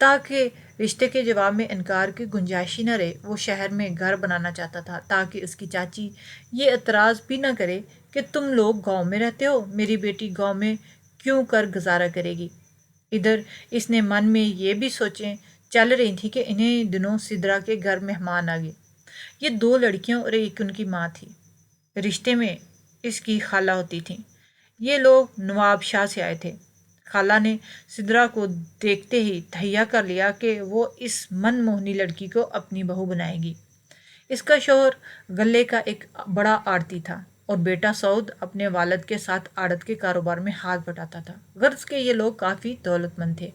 تاکہ رشتے کے جواب میں انکار کی گنجائش ہی نہ رہے۔ وہ شہر میں گھر بنانا چاہتا تھا تاکہ اس کی چاچی یہ اعتراض بھی نہ کرے کہ تم لوگ گاؤں میں رہتے ہو، میری بیٹی گاؤں میں کیوں کر گزارا کرے گی۔ ادھر اس نے من میں یہ بھی سوچیں چل رہی تھی کہ انہیں دنوں سدرا کے گھر مہمان آ گئے۔ یہ 2 لڑکیاں اور ایک ان کی ماں تھی۔ رشتے میں اس کی خالہ ہوتی تھیں۔ یہ لوگ نواب شاہ سے آئے تھے۔ خالہ نے سدرا کو دیکھتے ہی تہیا کر لیا کہ وہ اس من موہنی لڑکی کو اپنی بہو بنائے گی۔ اس کا شوہر غلے کا ایک بڑا آڑتی تھا اور بیٹا سعود اپنے والد کے ساتھ آڑت کے کاروبار میں ہاتھ بٹاتا تھا۔ غرض کہ یہ لوگ کافی دولت مند تھے۔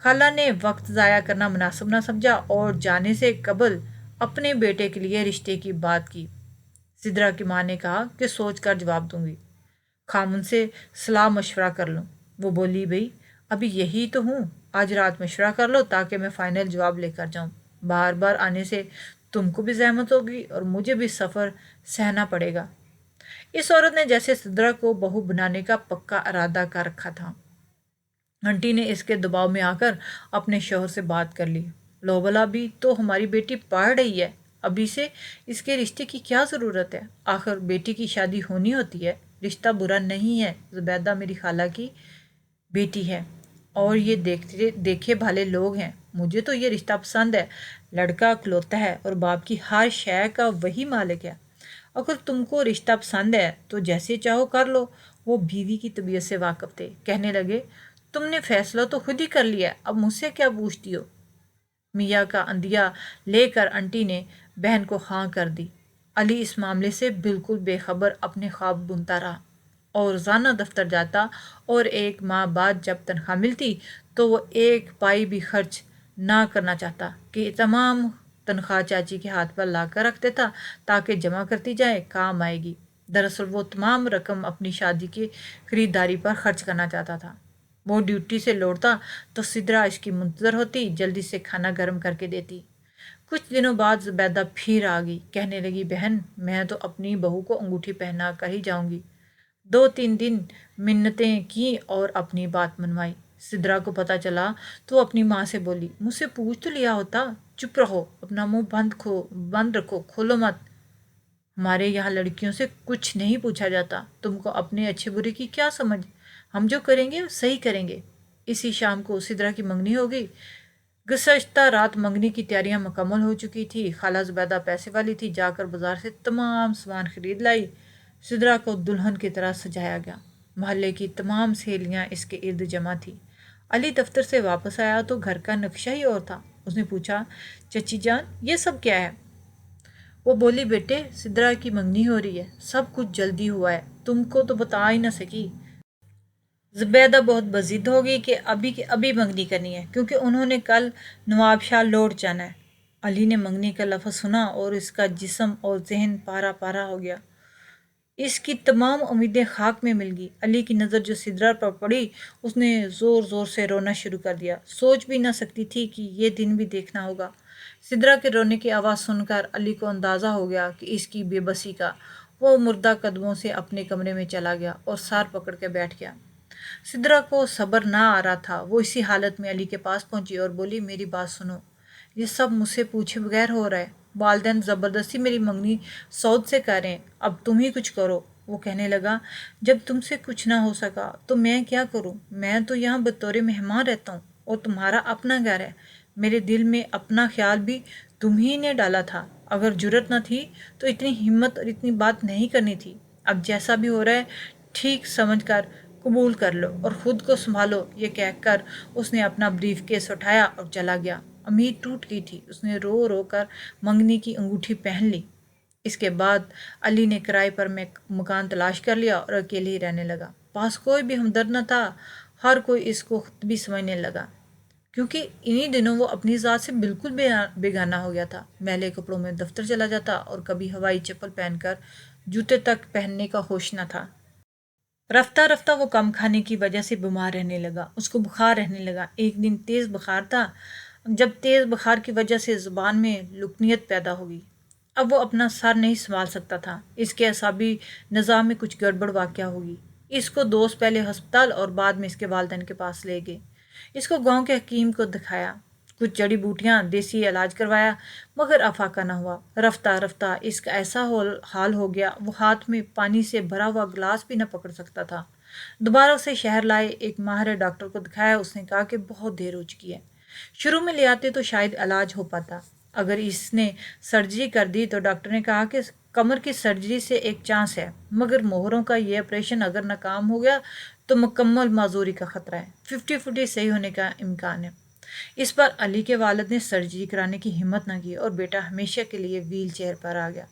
خالہ نے وقت ضائع کرنا مناسب نہ سمجھا اور جانے سے قبل اپنے بیٹے کے لیے رشتے کی بات کی۔ سدرا کی ماں نے کہا کہ سوچ کر جواب دوں گی، خامن سے صلاح مشورہ کر لوں۔ وہ بولی، بھئی ابھی یہی تو ہوں، آج رات مشورہ کر لو تاکہ میں فائنل جواب لے کر جاؤں۔ بار بار آنے سے تم کو بھی زحمت ہوگی اور مجھے بھی سفر سہنا پڑے گا۔ اس عورت نے جیسے سدرا کو بہو بنانے کا پکا ارادہ کر رکھا تھا۔ آنٹی نے اس کے دباؤ میں آ کر اپنے شوہر سے بات کر لی۔ لو بلا بھی تو ہماری بیٹی پڑھ رہی ہے، ابھی سے اس کے رشتے کی کیا ضرورت ہے؟ آخر بیٹی کی شادی ہونی ہوتی ہے، رشتہ برا نہیں ہے۔ زبیدہ میری خالہ کی بیٹی ہے اور یہ دیکھے بھالے لوگ ہیں، مجھے تو یہ رشتہ پسند ہے۔ لڑکا اکلوتا ہے اور باپ کی ہر شے کا وہی مالک ہے۔ اگر تم کو رشتہ پسند ہے تو جیسے چاہو کر لو۔ وہ بیوی کی طبیعت سے واقف تھے، کہنے لگے، تم نے فیصلہ تو خود ہی کر لیا، اب مجھ سے کیا پوچھتی ہو؟ میاں کا اندیا لے کر آنٹی نے بہن کو ہاں کر دی۔ علی اس معاملے سے بالکل بے خبر اپنے خواب بنتا رہا اور روزانہ دفتر جاتا اور 1 ماہ بعد جب تنخواہ ملتی تو وہ 1 پائی بھی خرچ نہ کرنا چاہتا کہ تمام تنخواہ چاچی کے ہاتھ پر لا کر رکھ دیتا تاکہ جمع کرتی جائے، کام آئے گی۔ دراصل وہ تمام رقم اپنی شادی کی خریداری پر خرچ کرنا چاہتا تھا۔ وہ ڈیوٹی سے لوٹتا تو سدرا اس کی منتظر ہوتی، جلدی سے کھانا گرم کر کے دیتی۔ کچھ دنوں بعد زبیدہ پھر آ گئی، کہنے لگی، بہن میں تو اپنی بہو کو انگوٹھی پہنا کر ہی جاؤں گی۔ 2-3 دن منتیں کی اور اپنی بات منوائی۔ سدرا کو پتہ چلا تو وہ اپنی ماں سے بولی، مجھ سے پوچھ تو لیا ہوتا، چپ رہو، اپنا منہ بند رکھو، کھولو مت۔ ہمارے یہاں لڑکیوں سے کچھ نہیں پوچھا جاتا، تم کو اپنے اچھے برے کی کیا سمجھ؟ ہم جو کریں گے صحیح کریں گے۔ اسی شام کو سدرا کی منگنی ہو گئی۔ گزشتہ رات منگنی کی تیاریاں مکمل ہو چکی تھی۔ خالہ زبیدہ پیسے والی تھی، جا کر بازار سے تمام سامان خرید لائی۔ سدرا کو دلہن کی طرح سجایا گیا۔ محلے کی تمام سہیلیاں اس کے ارد جمع تھیں۔ علی دفتر سے واپس آیا تو گھر کا نقشہ ہی اور تھا۔ اس نے پوچھا، چچی جان یہ سب کیا ہے؟ وہ بولی، بیٹے سدرا کی منگنی ہو رہی ہے، سب کچھ جلدی ہوا ہے، تم کو تو بتا ہی نہ سکی۔ زبیدہ بہت بضد ہو گئی کہ ابھی منگنی کرنی ہے کیونکہ انہوں نے کل نواب شاہ لوٹ جانا ہے۔ علی نے منگنی کا لفظ سنا اور اس کا جسم اور ذہن پارا پارا ہو گیا۔ اس کی تمام امیدیں خاک میں مل گئی۔ علی کی نظر جو سدرا پر پڑی، اس نے زور زور سے رونا شروع کر دیا۔ سوچ بھی نہ سکتی تھی کہ یہ دن بھی دیکھنا ہوگا۔ سدرا کے رونے کی آواز سن کر علی کو اندازہ ہو گیا کہ اس کی بے بسی کا۔ وہ مردہ قدموں سے اپنے کمرے میں چلا گیا اور سر پکڑ کے بیٹھ گیا۔ سدرا کو صبر نہ آ رہا تھا۔ وہ اسی حالت میں علی کے پاس پہنچی اور بولی، میری بات سنو، یہ سب مجھ سے پوچھے بغیر ہو رہا ہے۔ والدین زبردستی میری منگنی سعود سے کر رہے ہیں، اب تم ہی کچھ کرو۔ وہ کہنے لگا، جب تم سے کچھ نہ ہو سکا تو میں کیا کروں؟ میں تو یہاں بطور مہمان رہتا ہوں اور تمہارا اپنا گھر ہے۔ میرے دل میں اپنا خیال بھی تم ہی نے ڈالا تھا۔ اگر جرت نہ تھی تو اتنی ہمت اور اتنی بات نہیں کرنی تھی۔ اب جیسا بھی ہو رہا ہے ٹھیک سمجھ کر قبول کر لو اور خود کو سنبھالو۔ یہ کہہ کر اس نے اپنا بریف کیس اٹھایا اور چلا گیا۔ امید ٹوٹ گئی تھی۔ اس نے رو رو کر منگنی کی انگوٹھی پہن لی۔ اس کے بعد علی نے کرائے پر مکان تلاش کر لیا اور اکیلے ہی رہنے لگا۔ پاس کوئی بھی ہمدرد نہ تھا، ہر کوئی اس کو خود بھی سمجھنے لگا کیونکہ انہی دنوں وہ اپنی ذات سے بالکل بیگانہ ہو گیا تھا۔ میلے کپڑوں میں دفتر چلا جاتا اور کبھی ہوائی چپل پہن کر جوتے تک پہننے کا ہوش نہ تھا۔ رفتہ رفتہ وہ کم کھانے کی وجہ سے بیمار رہنے لگا، اس کو بخار رہنے لگا۔ ایک دن تیز بخار تھا، جب تیز بخار کی وجہ سے زبان میں لکنیت پیدا ہو گئی۔ اب وہ اپنا سر نہیں سنبھال سکتا تھا۔ اس کے اعصابی نظام میں کچھ گڑبڑ واقع ہوگی۔ اس کو دوست پہلے ہسپتال اور بعد میں اس کے والدین کے پاس لے گئے۔ اس کو گاؤں کے حکیم کو دکھایا، کچھ جڑی بوٹیاں دیسی علاج کروایا، مگر افاقہ نہ ہوا۔ رفتہ رفتہ اس کا ایسا حال ہو گیا وہ ہاتھ میں پانی سے بھرا ہوا گلاس بھی نہ پکڑ سکتا تھا۔ دوبارہ اسے شہر لائے، ایک ماہر ڈاکٹر کو دکھایا۔ اس نے کہا کہ بہت دیر ہو چکی ہے، شروع میں لے آتے تو شاید علاج ہو پاتا۔ اگر اس نے سرجری کر دی تو ڈاکٹر نے کہا کہ کمر کی سرجری سے ایک چانس ہے، مگر موہروں کا یہ آپریشن اگر ناکام ہو گیا تو مکمل معذوری کا خطرہ ہے، 50-50 صحیح ہونے کا امکان ہے۔ اس پر علی کے والد نے سرجری کرانے کی ہمت نہ کی اور بیٹا ہمیشہ کے لیے ویل چیئر پر آ گیا۔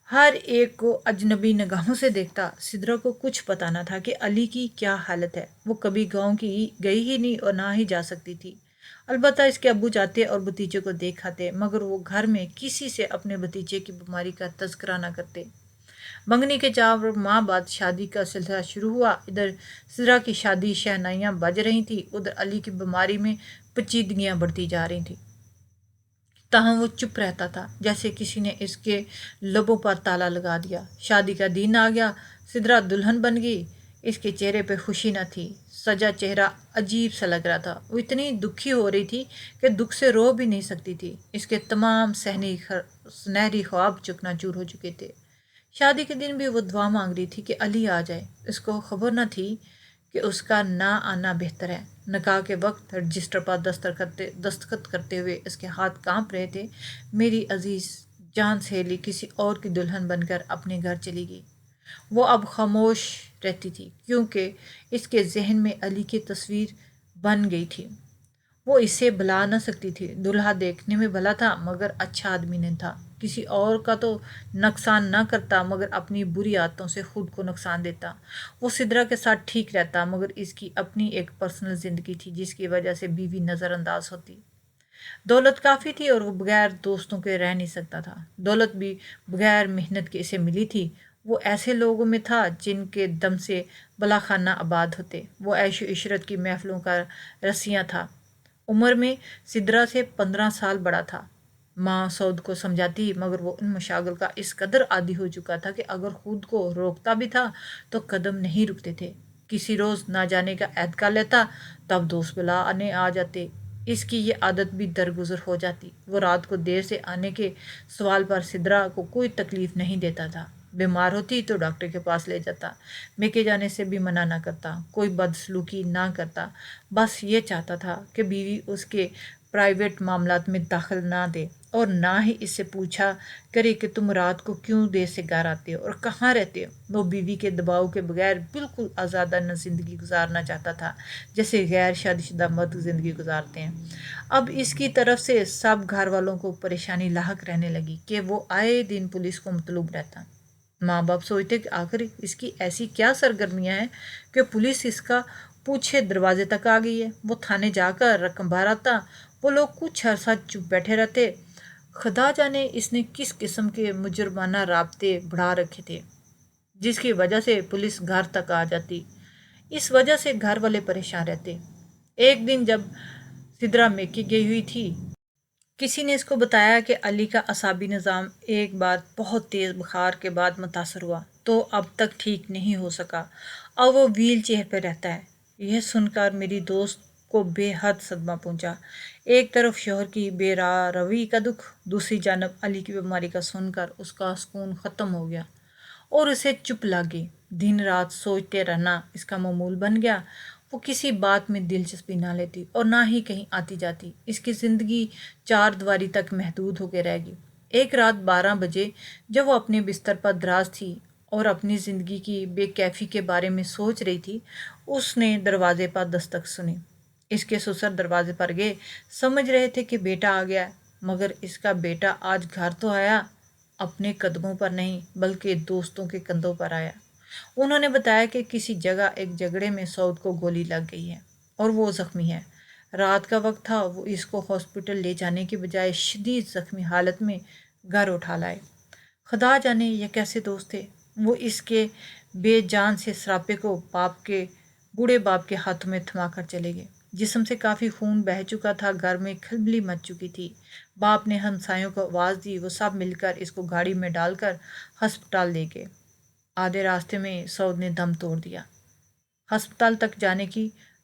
ہر ایک کو اجنبی نگاہوں سے دیکھتا۔ سدرا کو کچھ پتا نہ تھا کہ علی کی کیا حالت ہے۔ وہ کبھی گاؤں کی گئی ہی نہیں اور نہ ہی جا سکتی تھی۔ البتہ اس کے ابو جاتے اور بھتیجے کو دیکھ آتے، مگر وہ گھر میں کسی سے اپنے بھتیجے کی بیماری کا تذکرہ نہ کرتے۔ منگنی کے 4 ماہ بعد شادی کا سلسلہ شروع ہوا۔ ادھر سدرا کی شادی شہنائیاں بج رہی تھیں، ادھر علی کی بیماری میں پیچیدگیاں بڑھتی جا رہی تھیں۔ تاہم وہ چپ رہتا تھا، جیسے کسی نے اس کے لبوں پر تالا لگا دیا۔ شادی کا دن آ گیا، سدرا دلہن بن گئی۔ اس کے چہرے پہ خوشی نہ تھی، سجا چہرہ عجیب سا لگ رہا تھا۔ وہ اتنی دکھی ہو رہی تھی کہ دکھ سے رو بھی نہیں سکتی تھی۔ اس کے تمام سنہری خواب چکنا چور ہو چکے تھے۔ شادی کے دن بھی وہ دعا مانگ رہی تھی کہ علی آ جائے۔ اس کو خبر نہ تھی کہ اس کا نہ آنا بہتر ہے۔ نکاح کے وقت رجسٹر پر دستخط کرتے ہوئے اس کے ہاتھ کانپ رہے تھے۔ میری عزیز جان سہیلی کسی اور کی دلہن بن کر اپنے گھر چلی گئی۔ وہ اب خاموش رہتی تھی، کیونکہ اس کے ذہن میں علی کی تصویر بن گئی تھی۔ وہ اسے بھلا نہ سکتی تھی۔ دلہا دیکھنے میں بھلا تھا، مگر اچھا آدمی نہیں تھا۔ کسی اور کا تو نقصان نہ کرتا، مگر اپنی بری عادتوں سے خود کو نقصان دیتا۔ وہ سدرا کے ساتھ ٹھیک رہتا، مگر اس کی اپنی ایک پرسنل زندگی تھی جس کی وجہ سے بیوی نظر انداز ہوتی۔ دولت کافی تھی اور وہ بغیر دوستوں کے رہ نہیں سکتا تھا۔ دولت بھی بغیر محنت کے اسے ملی تھی۔ وہ ایسے لوگوں میں تھا جن کے دم سے بلاخانہ آباد ہوتے۔ وہ عیش و عشرت کی محفلوں کا رسیاں تھا۔ عمر میں سدرا سے 15 سال بڑا تھا۔ ماں سعود کو سمجھاتی، مگر وہ ان مشاغل کا اس قدر عادی ہو چکا تھا کہ اگر خود کو روکتا بھی تھا تو قدم نہیں رکتے تھے۔ کسی روز نہ جانے کا عہد کر لیتا، تب دوست بلانے آ جاتے۔ اس کی یہ عادت بھی درگزر ہو جاتی۔ وہ رات کو دیر سے آنے کے سوال پر سدرا کو کوئی تکلیف نہیں دیتا تھا۔ بیمار ہوتی تو ڈاکٹر کے پاس لے جاتا، میکے جانے سے بھی منع نہ کرتا، کوئی بدسلوکی نہ کرتا۔ بس یہ چاہتا تھا کہ بیوی اس کے پرائیویٹ معاملات میں دخل نہ دے اور نہ ہی اس سے پوچھا کرے کہ تم رات کو کیوں دیر سے گھر آتے ہو اور کہاں رہتے ہو۔ وہ بیوی کے دباؤ کے بغیر بالکل آزادانہ زندگی گزارنا چاہتا تھا، جیسے غیر شادی شدہ مرد زندگی گزارتے ہیں۔ اب اس کی طرف سے سب گھر والوں کو پریشانی لاحق رہنے لگی کہ وہ آئے دن پولیس کو مطلوب رہتا۔ ماں باپ سوچتے کہ آخر اس کی ایسی کیا سرگرمیاں ہیں کہ پولیس اس کا پوچھے دروازے تک آ گئی ہے۔ وہ تھانے جا کر رقم بھر آتا، وہ لوگ کچھ عرصہ چپ بیٹھے رہتے۔ خدا جانے اس نے کس قسم کے مجرمانہ رابطے بڑھا رکھے تھے جس کی وجہ سے پولیس گھر تک آ جاتی۔ اس وجہ سے گھر والے پریشان رہتے۔ ایک دن جب سدرا میکے گئی ہوئی تھی، کسی نے اس کو بتایا کہ علی کا اعصابی نظام ایک بار بہت تیز بخار کے بعد متاثر ہوا تو اب تک ٹھیک نہیں ہو سکا اور وہ ویل چیئر پہ رہتا ہے۔ یہ سن کر میری دوست کو بے حد صدمہ پہنچا۔ ایک طرف شوہر کی بے روی کا دکھ، دوسری جانب علی کی بیماری کا سن کر اس کا سکون ختم ہو گیا اور اسے چپ لگی۔ دن رات سوچتے رہنا اس کا معمول بن گیا۔ وہ کسی بات میں دلچسپی نہ لیتی اور نہ ہی کہیں آتی جاتی۔ اس کی زندگی 4 دیواری تک محدود ہو کے رہ گئی۔ ایک رات 12 بجے جب وہ اپنے بستر پر دراز تھی اور اپنی زندگی کی بے کیفی کے بارے میں سوچ رہی تھی، اس نے دروازے پر دستک سنی۔ اس کے سسر دروازے پر گئے، سمجھ رہے تھے کہ بیٹا آ گیا، مگر اس کا بیٹا آج گھر تو آیا، اپنے قدموں پر نہیں بلکہ دوستوں کے کندھوں پر آیا۔ انہوں نے بتایا کہ کسی جگہ ایک جھگڑے میں سعود کو گولی لگ گئی ہے اور وہ زخمی ہے۔ رات کا وقت تھا، وہ اس کو ہاسپٹل لے جانے کے بجائے شدید زخمی حالت میں گھر اٹھا لائے۔ خدا جانے یہ کیسے دوست تھے۔ وہ اس کے بے جان سے سراپے کو بوڑھے باپ کے ہاتھوں میں تھما کر چلے گئے۔ جسم سے کافی خون بہہ چکا تھا، گھر میں کھلبلی مچ چکی تھی۔ باپ نے ہمسایوں کو آواز دی، وہ سب مل کر اس کو گاڑی میں ڈال کر ہسپتال لے گئے۔ آدھے راستے میں سعود نے دم توڑ دیا۔ ہسپتال تک جانے کی